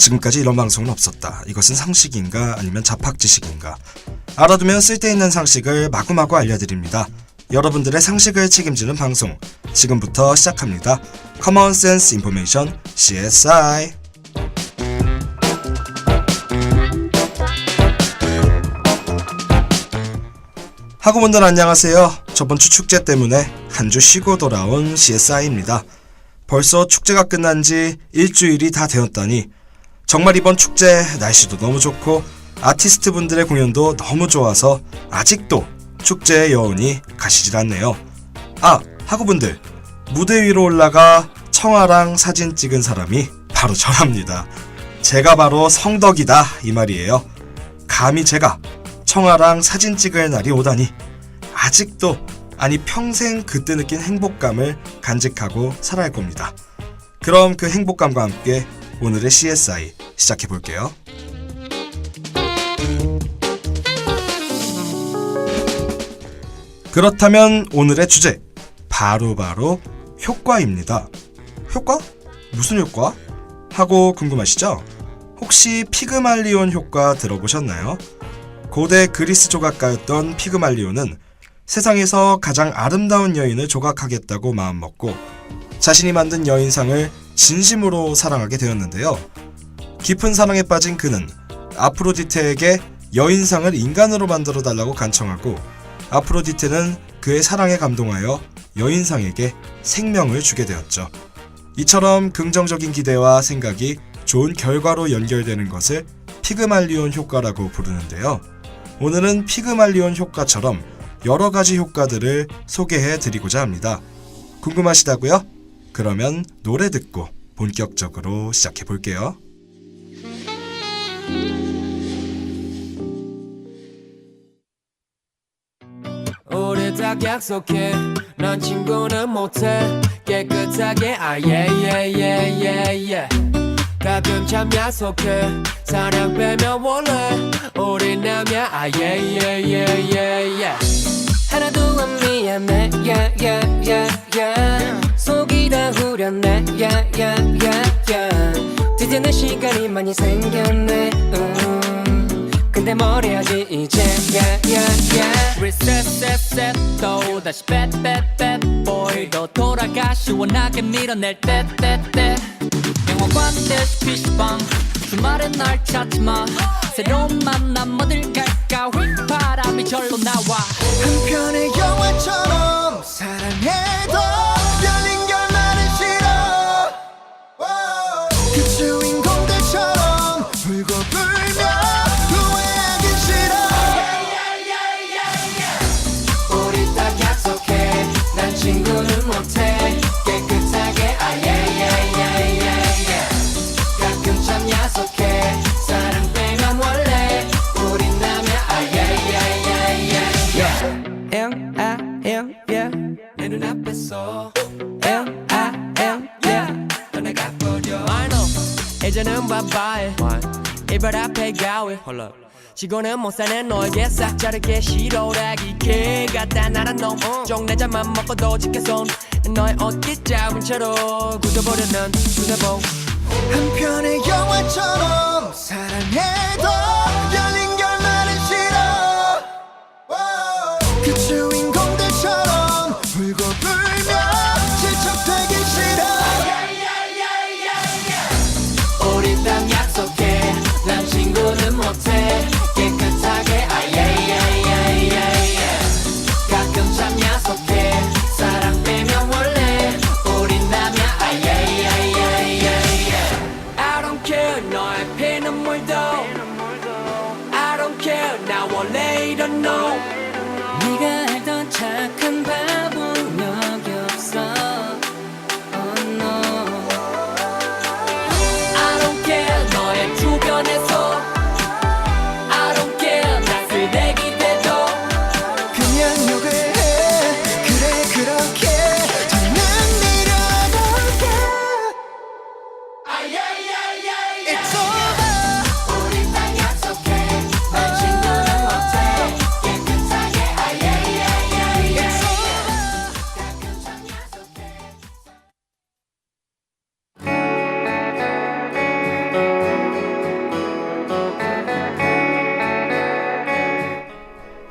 지금까지 이런 방송은 없었다. 이것은 상식인가 아니면 자팍지식인가? 알아두면 쓸데있는 상식을 마구마구 알려드립니다. 여러분들의 상식을 책임지는 방송 지금부터 시작합니다. Common Sense Information CSI. 학우분들 안녕하세요. 저번 주 축제 때문에 한 주 쉬고 돌아온 CSI입니다. 벌써 축제가 끝난 지 일주일이 다 되었다니 정말 이번 축제 날씨도 너무 좋고 아티스트 분들의 공연도 너무 좋아서 아직도 축제의 여운이 가시질 않네요. 학우분들, 무대 위로 올라가 청아랑 사진 찍은 사람이 바로 저랍니다. 제가 바로 성덕이다 이 말이에요. 감히 제가 청아랑 사진 찍을 날이 오다니 아직도 아니 평생 그때 느낀 행복감을 간직하고 살아야 할 겁니다. 그럼 그 행복감과 함께 오늘의 CSI 시작해볼게요. 그렇다면 오늘의 주제 바로 효과입니다. 효과? 무슨 효과? 하고 궁금하시죠? 혹시 피그말리온 효과 들어보셨나요? 고대 그리스 조각가였던 피그말리온은 세상에서 가장 아름다운 여인을 조각하겠다고 마음먹고 자신이 만든 여인상을 진심으로 사랑하게 되었는데요. 깊은 사랑에 빠진 그는 아프로디테에게 여인상을 인간으로 만들어 달라고 간청하고 아프로디테는 그의 사랑에 감동하여 여인상에게 생명을 주게 되었죠. 이처럼 긍정적인 기대와 생각이 좋은 결과로 연결되는 것을 피그말리온 효과라고 부르는데요. 오늘은 피그말리온 효과처럼 여러 가지 효과들을 소개해 드리고자 합니다. 궁금하시다고요? 그러면 노래 듣고 본격적으로 시작해 볼게요. 우리 딱 약속해 난 친구는 못해 깨끗하게 가끔 참 약속해 사랑 빼면 원래 우리 남야 하나도 안 미안해 속이 다 후련해 드디어 내 시간이 많이 생겼네 근데 뭘 해야지 이제 Reset 또 다시 bad boy 너 돌아가 시원하게 밀어낼 때 영화관 듯이 PC방 주말엔 날 찾지마 새로운 만남 어딜 갈까 휘바람이 절로 나와 한편의 영화처럼 사랑해도 열린 결말은 싫어 그 주인공들처럼 울고 불며 후회하기 싫어 우리 딱 약속해 난 친구는 못해 깨끗하게 가끔 참 약속해 사랑 빼면 원래 우린 남야 내 눈앞에서 떠나가버려 I know 이제는 바바해 이별 앞에 가위 지고는 못 사는 너에게 싹 자르게 싫어라기 개 같다 나란 놈 쪽내자만 먹고도 지켜손 너의 어깨 잡은 채로 굳어버려 넌 휴대폰 한편의 영화처럼 사랑해도 열린 결말은 싫어 그 주인공들처럼 울고 불며 질척되기 싫어 우리 딱 약속해 난 친구는 못해 깨끗하게 가끔 참 약속해 사랑 빼면 원래 우린 남야 I don't care 너의 피눈물도 I don't care 나 원래 이런 no 네가 알던 착한 바보는 여기 없어 Oh no I don't care 너의 주변에서 I don't care 나 쓰레기 돼도 그냥 욕을 해 그래 그렇게 저는 밀어볼게 It's over 우리 딱 약속해 난 친구는 못해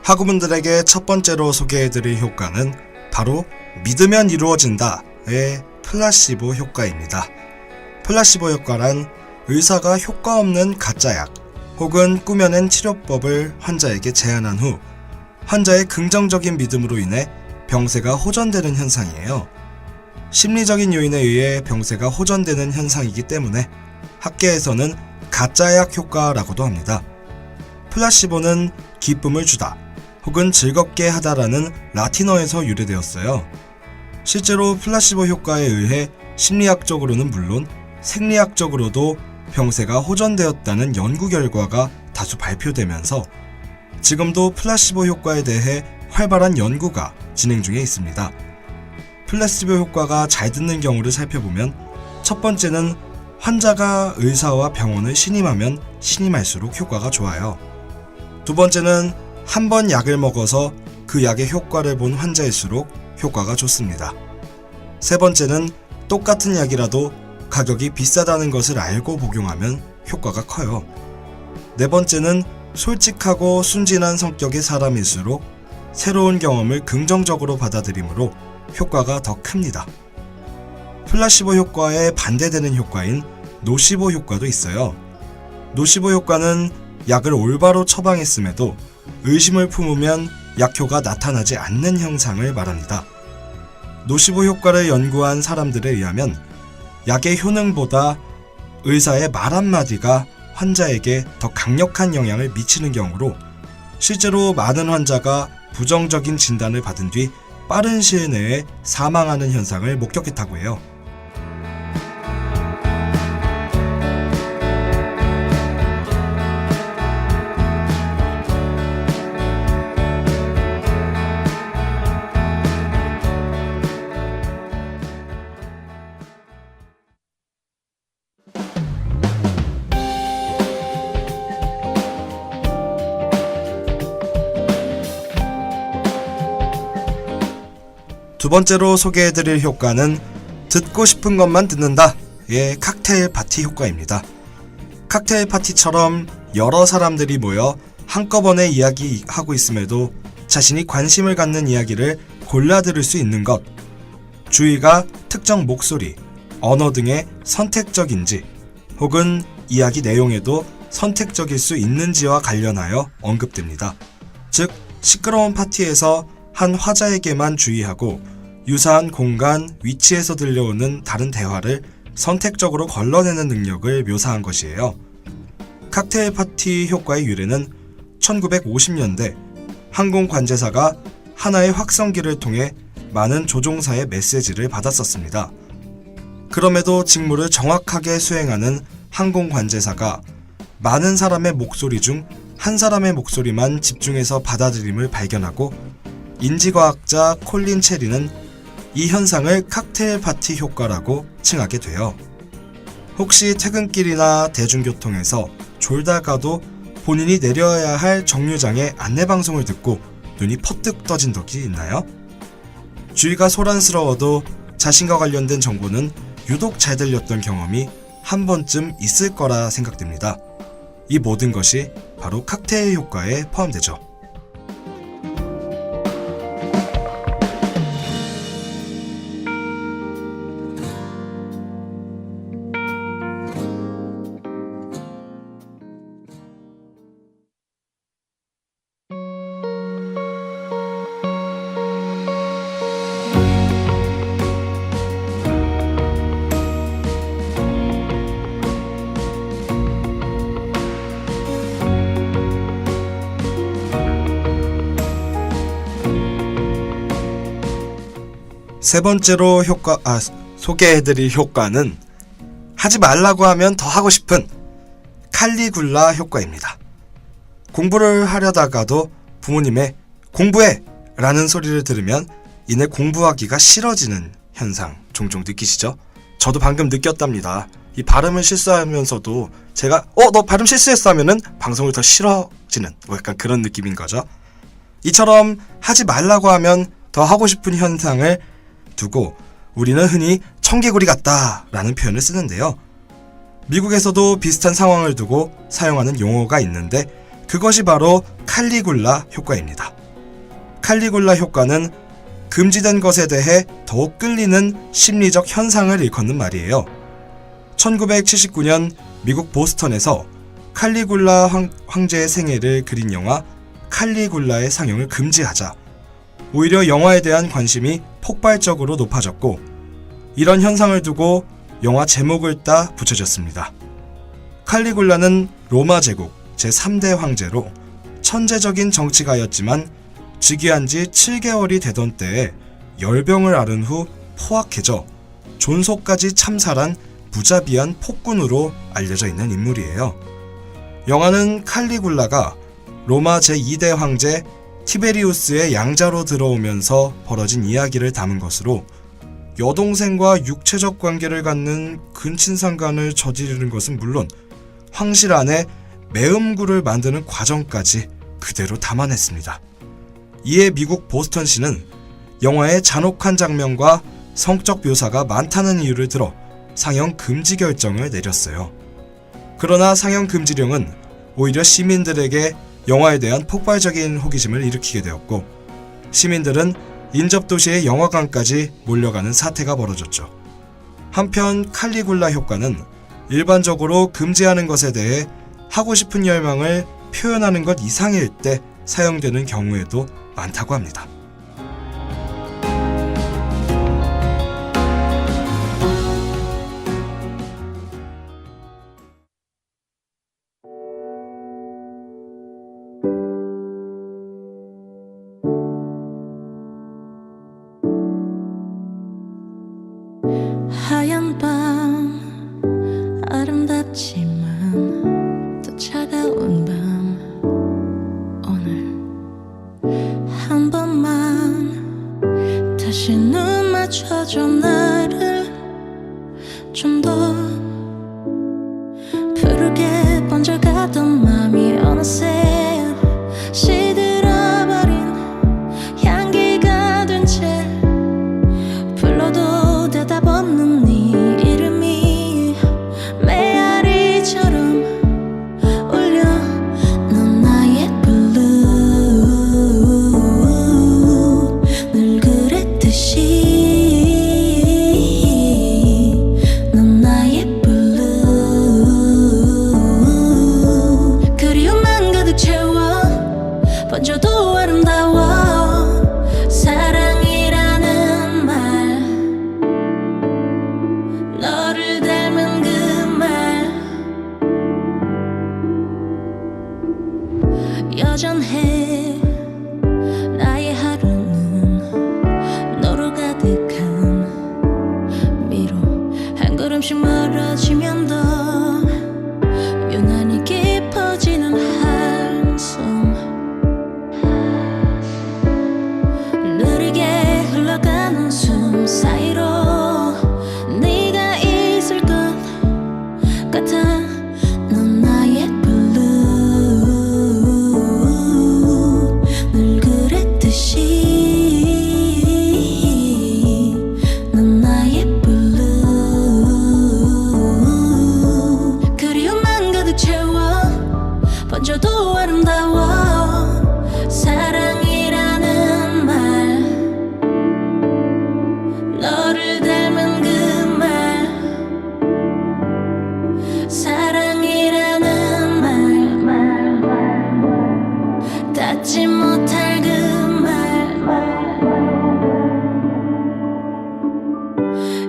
학우분들에게 첫 번째로 소개해드릴 효과는 바로 믿으면 이루어진다의 플라시보 효과입니다. 플라시보 효과란 의사가 효과 없는 가짜약 혹은 꾸며낸 치료법을 환자에게 제안한 후 환자의 긍정적인 믿음으로 인해 병세가 호전되는 현상이에요. 심리적인 요인에 의해 병세가 호전되는 현상이기 때문에 학계에서는 가짜약 효과라고도 합니다. 플라시보는 기쁨을 주다 혹은 즐겁게 하다라는 라틴어에서 유래되었어요. 실제로 플라시보 효과에 의해 심리학적으로는 물론 생리학적으로도 병세가 호전되었다는 연구 결과가 다수 발표되면서 지금도 플라시보 효과에 대해 활발한 연구가 진행 중에 있습니다. 플라시보 효과가 잘 듣는 경우를 살펴보면 첫 번째는 환자가 의사와 병원을 신임하면 신임할수록 효과가 좋아요. 두 번째는 한 번 약을 먹어서 그 약의 효과를 본 환자일수록 효과가 좋습니다. 세 번째는 똑같은 약이라도 가격이 비싸다는 것을 알고 복용하면 효과가 커요. 네 번째는 솔직하고 순진한 성격의 사람일수록 새로운 경험을 긍정적으로 받아들이므로 효과가 더 큽니다. 플라시보 효과에 반대되는 효과인 노시보 효과도 있어요. 노시보 효과는 약을 올바로 처방했음에도 의심을 품으면 약효가 나타나지 않는 형상을 말합니다. 노시보 효과를 연구한 사람들에 의하면 약의 효능보다 의사의 말 한마디가 환자에게 더 강력한 영향을 미치는 경우로 실제로 많은 환자가 부정적인 진단을 받은 뒤 빠른 시일 내에 사망하는 현상을 목격했다고 해요. 두 번째로 소개해드릴 효과는 듣고 싶은 것만 듣는다의 칵테일 파티 효과입니다. 칵테일 파티처럼 여러 사람들이 모여 한꺼번에 이야기하고 있음에도 자신이 관심을 갖는 이야기를 골라 들을 수 있는 것, 주의가 특정 목소리, 언어 등의 선택적인지 혹은 이야기 내용에도 선택적일 수 있는지와 관련하여 언급됩니다. 즉, 시끄러운 파티에서 한 화자에게만 주의하고 유사한 공간, 위치에서 들려오는 다른 대화를 선택적으로 걸러내는 능력을 묘사한 것이에요. 칵테일 파티 효과의 유래는 1950년대 항공 관제사가 하나의 확성기를 통해 많은 조종사의 메시지를 받았었습니다. 그럼에도 직무를 정확하게 수행하는 항공 관제사가 많은 사람의 목소리 중 한 사람의 목소리만 집중해서 받아들임을 발견하고 인지과학자 콜린 체리는 이 현상을 칵테일 파티 효과라고 칭하게 돼요. 혹시 퇴근길이나 대중교통에서 졸다가도 본인이 내려야 할 정류장의 안내방송을 듣고 눈이 퍼뜩 떠진 적이 있나요? 주위가 소란스러워도 자신과 관련된 정보는 유독 잘 들렸던 경험이 한 번쯤 있을 거라 생각됩니다. 이 모든 것이 바로 칵테일 효과에 포함되죠. 세 번째로 소개해드릴 효과는 하지 말라고 하면 더 하고 싶은 칼리굴라 효과입니다. 공부를 하려다가도 부모님의 공부해! 라는 소리를 들으면 이내 공부하기가 싫어지는 현상 종종 느끼시죠? 저도 방금 느꼈답니다. 이 발음을 실수하면서도 제가 너 발음 실수했어 하면은 방송을 더 싫어지는 약간 그런 느낌인 거죠. 이처럼 하지 말라고 하면 더 하고 싶은 현상을 두고 우리는 흔히 청개구리 같다 라는 표현을 쓰는데요. 미국에서도 비슷한 상황을 두고 사용하는 용어가 있는데 그것이 바로 칼리굴라 효과입니다. 칼리굴라 효과는 금지된 것에 대해 더욱 끌리는 심리적 현상을 일컫는 말이에요. 1979년 미국 보스턴에서 칼리굴라 황제의 생애를 그린 영화 칼리굴라의 상영을 금지하자 오히려 영화에 대한 관심이 폭발적으로 높아졌고, 이런 현상을 두고 영화 제목을 따 붙여졌습니다. 칼리굴라는 로마 제국 제3대 황제로 천재적인 정치가였지만 즉위한 지 7개월이 되던 때에 열병을 앓은 후 포악해져 존속까지 참살한 무자비한 폭군으로 알려져 있는 인물이에요. 영화는 칼리굴라가 로마 제2대 황제 티베리우스의 양자로 들어오면서 벌어진 이야기를 담은 것으로, 여동생과 육체적 관계를 갖는 근친상간을 저지르는 것은 물론 황실 안에 매음구를 만드는 과정까지 그대로 담아냈습니다. 이에 미국 보스턴시는 영화의 잔혹한 장면과 성적 묘사가 많다는 이유를 들어 상영 금지 결정을 내렸어요. 그러나 상영 금지령은 오히려 시민들에게 영화에 대한 폭발적인 호기심을 일으키게 되었고, 시민들은 인접도시의 영화관까지 몰려가는 사태가 벌어졌죠. 한편 칼리굴라 효과는 일반적으로 금지하는 것에 대해 하고 싶은 열망을 표현하는 것 이상일 때 사용되는 경우에도 많다고 합니다. 하얀 밤 아름답지만 또 차가운 밤, 오늘 한 번만 다시 눈 맞춰줘. 나를 좀 더 푸르게 번져가던 맘이 어느새 시들어버린 향기가 된 채 불러도 대답 없는 네 이름이 메아리처럼 울려. 넌 나의 블루, 늘 그랬듯이. 넌 나의 블루, 그리움만 가득 채워 번져도 아름다워. 사랑이라는 말, 너를 닮은 그 말 여전해. 나의 하루는 너로 가득한 미로, 한 걸음씩 멀어지면 더 유난히 깊어지는 한숨. 느리게 흘러가는 숨 사이로 네가 있을 것 같아. 넌 나의 블루, 늘 그랬듯이. 넌 나의 블루, 그리움만 가득 채워 번져도 아름다워. 사랑이라는 말, 너를 닮은 그 말, 사랑이라는 말, 닿지 못할 그 말,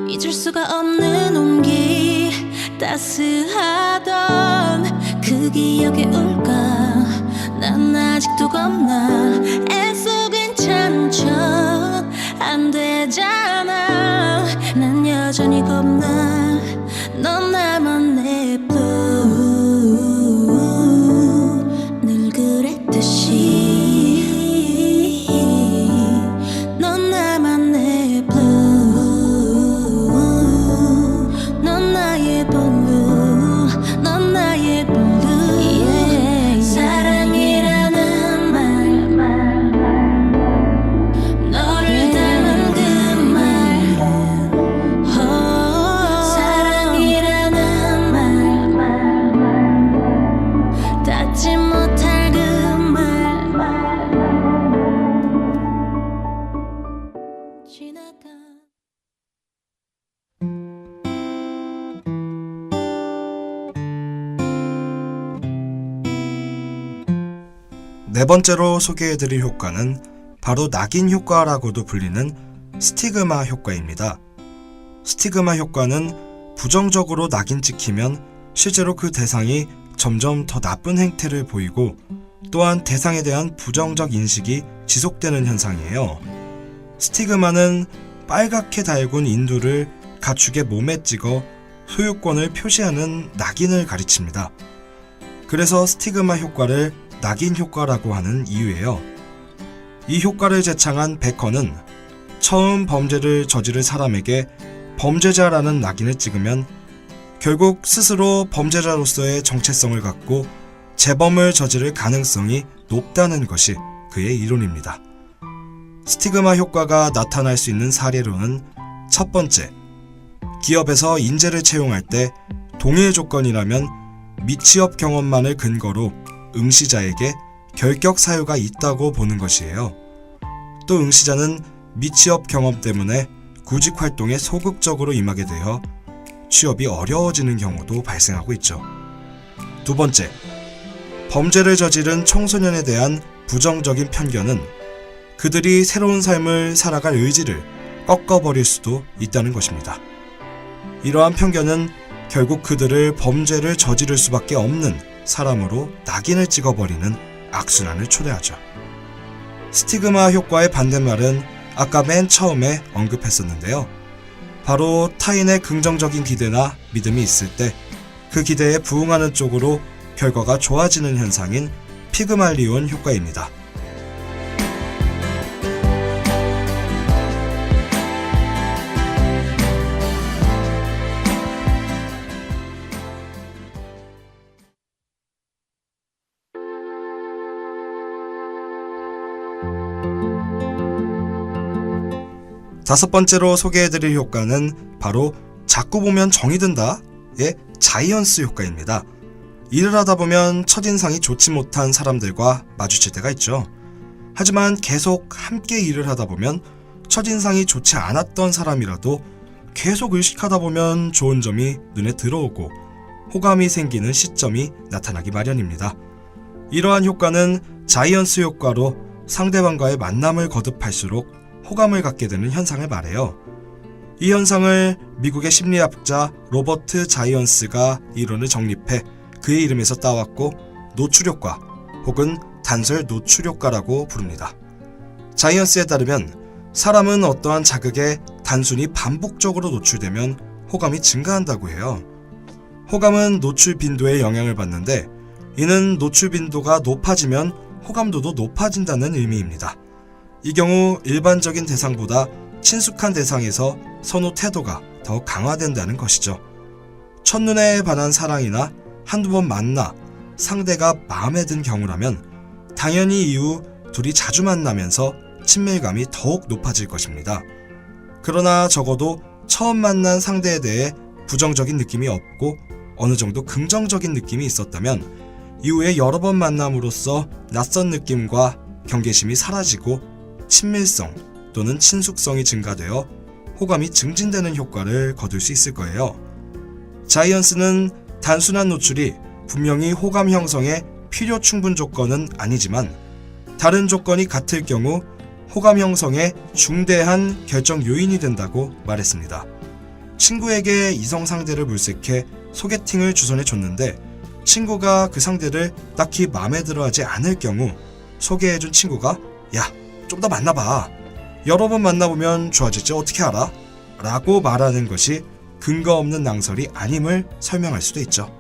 잊을 수가 없는 온기, 따스하던 그 기억에 울까. 난 아직도 겁나. 애써 괜찮은 척 안 되잖아. 난 여전히 겁나. 넌 나만의 blue, 늘 그랬듯이. 넌 나만의 blue, 넌 나의 blue, 넌 나의 blue. Yeah. 사랑이라는 말, 네 번째로 소개해드릴 효과는 바로 낙인 효과라고도 불리는 스티그마 효과입니다. 스티그마 효과는 부정적으로 낙인 찍히면 실제로 그 대상이 점점 더 나쁜 행태를 보이고 또한 대상에 대한 부정적 인식이 지속되는 현상이에요. 스티그마는 빨갛게 달군 인두를 가축의 몸에 찍어 소유권을 표시하는 낙인을 가리칩니다. 그래서 스티그마 효과를 낙인 효과라고 하는 이유예요. 이 효과를 제창한 베컨은 처음 범죄를 저지를 사람에게 범죄자라는 낙인을 찍으면 결국 스스로 범죄자로서의 정체성을 갖고 재범을 저지를 가능성이 높다는 것이 그의 이론입니다. 스티그마 효과가 나타날 수 있는 사례로는 첫 번째, 기업에서 인재를 채용할 때 동일 조건이라면 미취업 경험만을 근거로 응시자에게 결격 사유가 있다고 보는 것이에요. 또 응시자는 미취업 경험 때문에 구직 활동에 소극적으로 임하게 되어 취업이 어려워지는 경우도 발생하고 있죠. 두 번째, 범죄를 저지른 청소년에 대한 부정적인 편견은 그들이 새로운 삶을 살아갈 의지를 꺾어버릴 수도 있다는 것입니다. 이러한 편견은 결국 그들을 범죄를 저지를 수밖에 없는 사람으로 낙인을 찍어버리는 악순환을 초래하죠. 스티그마 효과의 반대말은 아까 맨 처음에 언급했었는데요. 바로 타인의 긍정적인 기대나 믿음이 있을 때 그 기대에 부응하는 쪽으로 결과가 좋아지는 현상인 피그말리온 효과입니다. 다섯 번째로 소개해드릴 효과는 바로 자꾸 보면 정이 든다의 자이언스 효과입니다. 일을 하다 보면 첫인상이 좋지 못한 사람들과 마주칠 때가 있죠. 하지만 계속 함께 일을 하다 보면 첫인상이 좋지 않았던 사람이라도 계속 의식하다 보면 좋은 점이 눈에 들어오고 호감이 생기는 시점이 나타나기 마련입니다. 이러한 효과는 자이언스 효과로 상대방과의 만남을 거듭할수록 호감을 갖게 되는 현상을 말해요. 이 현상을 미국의 심리학자 로버트 자이언스가 이론을 정립해 그의 이름에서 따왔고 노출효과 혹은 단설 노출효과라고 부릅니다. 자이언스에 따르면 사람은 어떠한 자극에 단순히 반복적으로 노출되면 호감이 증가한다고 해요. 호감은 노출 빈도에 영향을 받는데 이는 노출 빈도가 높아지면 호감도도 높아진다는 의미입니다. 이 경우 일반적인 대상보다 친숙한 대상에서 선호 태도가 더 강화된다는 것이죠. 첫눈에 반한 사랑이나 한두 번 만나 상대가 마음에 든 경우라면 당연히 이후 둘이 자주 만나면서 친밀감이 더욱 높아질 것입니다. 그러나 적어도 처음 만난 상대에 대해 부정적인 느낌이 없고 어느 정도 긍정적인 느낌이 있었다면 이후에 여러 번 만남으로써 낯선 느낌과 경계심이 사라지고 친밀성 또는 친숙성이 증가되어 호감이 증진되는 효과를 거둘 수 있을 거예요. 자이언스는 단순한 노출이 분명히 호감 형성의 필요 충분 조건은 아니지만 다른 조건이 같을 경우 호감 형성의 중대한 결정 요인이 된다고 말했습니다. 친구에게 이성 상대를 물색해 소개팅을 주선해 줬는데 친구가 그 상대를 딱히 마음에 들어하지 않을 경우 소개해준 친구가 야, 좀 더 만나봐. 여러 번 만나보면 좋아질지 어떻게 알아? 라고 말하는 것이 근거 없는 낭설이 아님을 설명할 수도 있죠.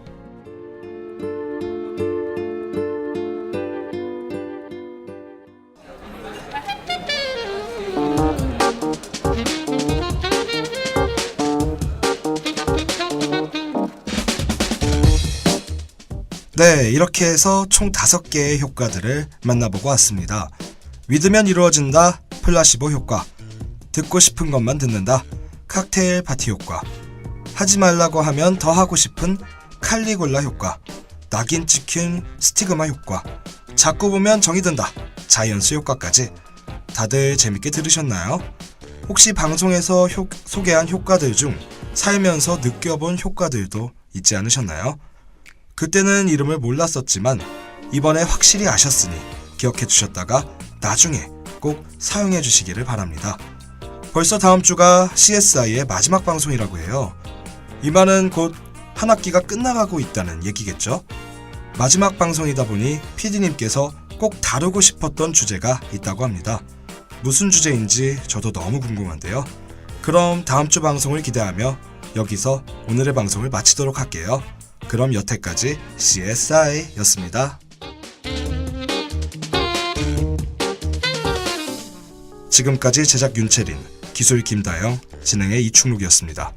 네, 이렇게 해서 총 5개의 효과들을 만나보고 왔습니다. 믿으면 이루어진다, 플라시보 효과, 듣고 싶은 것만 듣는다, 칵테일 파티 효과, 하지 말라고 하면 더 하고 싶은 칼리굴라 효과, 낙인 찍힌 스티그마 효과, 자꾸 보면 정이 든다, 자이언스 효과까지 다들 재밌게 들으셨나요? 혹시 방송에서 소개한 효과들 중 살면서 느껴본 효과들도 있지 않으셨나요? 그때는 이름을 몰랐었지만 이번에 확실히 아셨으니 기억해 주셨다가 나중에 꼭 사용해 주시기를 바랍니다. 벌써 다음 주가 CSI의 마지막 방송이라고 해요. 이 말은 곧 한 학기가 끝나가고 있다는 얘기겠죠? 마지막 방송이다 보니 PD님께서 꼭 다루고 싶었던 주제가 있다고 합니다. 무슨 주제인지 저도 너무 궁금한데요. 그럼 다음 주 방송을 기대하며 여기서 오늘의 방송을 마치도록 할게요. 그럼 여태까지 CSI였습니다. 지금까지 제작 윤채린, 기술 김다영, 진행의 이충록이었습니다.